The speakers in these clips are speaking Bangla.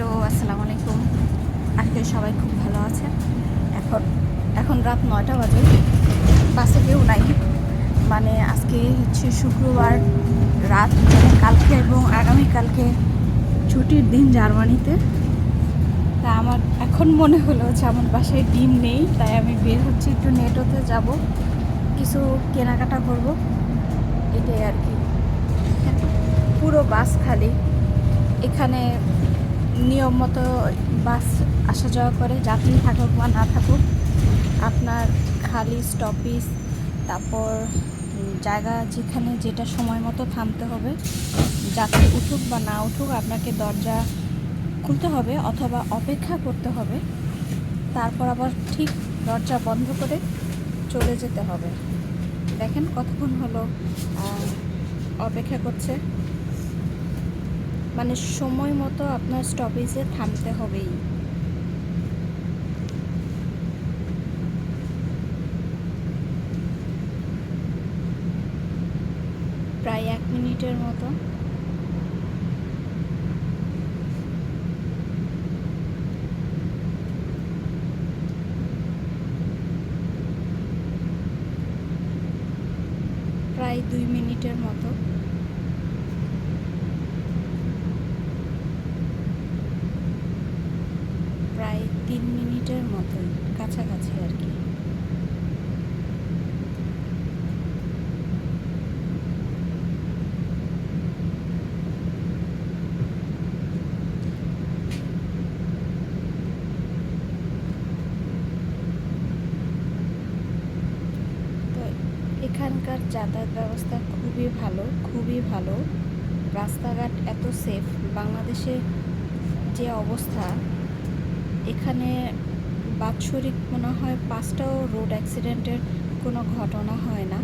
হ্যালো, আসসালামু আলাইকুম। আজকে সবাই খুব ভালো আছে। এখন এখন রাত 9টা বাজে, বাসে কেউ নাই। মানে আজকে হচ্ছে শুক্রবার রাত, মানে কালকে এবং আগামীকালকে ছুটির দিন জার্মানিতে। তা আমার এখন মনে হলো যে আমার বাসায় ডিম নেই, তাই আমি বের হচ্ছি, একটু নেটোতে যাব, কিছু কেনাকাটা করব, এটাই আর কি। পুরো বাস খালি। এখানে নিয়ম মতো বাস আসা যাওয়া করে, যাত্রী থাকুক বা না থাকুক। আপনার খালি স্টপেজ, তারপর জায়গা যেখানে যেটা সময় মতো থামতে হবে, যাত্রী উঠুক বা না উঠুক আপনাকে দরজা খুলতে হবে অথবা অপেক্ষা করতে হবে, তারপর আবার ঠিক দরজা বন্ধ করে চলে যেতে হবে। দেখেন কতক্ষণ হলো অপেক্ষা করছে। মানে সময় মতো আপনার স্টপেজে থামতে হবেই। প্রায় 1 মিনিটের মতো। প্রায় 2 মিনিটের মতো। প্রায় 3 মিনিটের মতোই কাছাকাছি আর কি। তো এখানকার যাতায়াত ব্যবস্থা খুবই ভালো, খুবই ভালো। রাস্তাঘাট এত সেফ। বাংলাদেশে যে অবস্থা, এখানে বাৎসরিক মনে হয় 5টাও রোড অ্যাক্সিডেন্টের কোনো ঘটনা হয় না।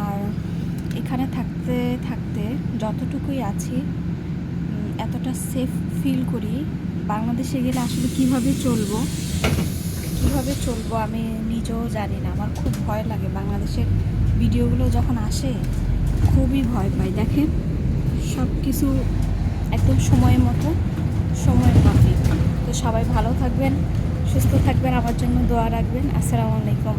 আর এখানে থাকতে থাকতে যতটুকুই আছি এতটা সেফ ফিল করি। বাংলাদেশে গেলে আসলে কিভাবে চলবো আমি নিজেও জানি না। আমার খুব ভয় লাগে। বাংলাদেশের ভিডিওগুলো যখন আসে খুবই ভয় পাই। দেখেন সব কিছু একদম সময় মতো, সময় মাফিক। তো সবাই ভালো থাকবেন, সুস্থ থাকবেন, আমার জন্য দোয়া রাখবেন। আসসালামু আলাইকুম।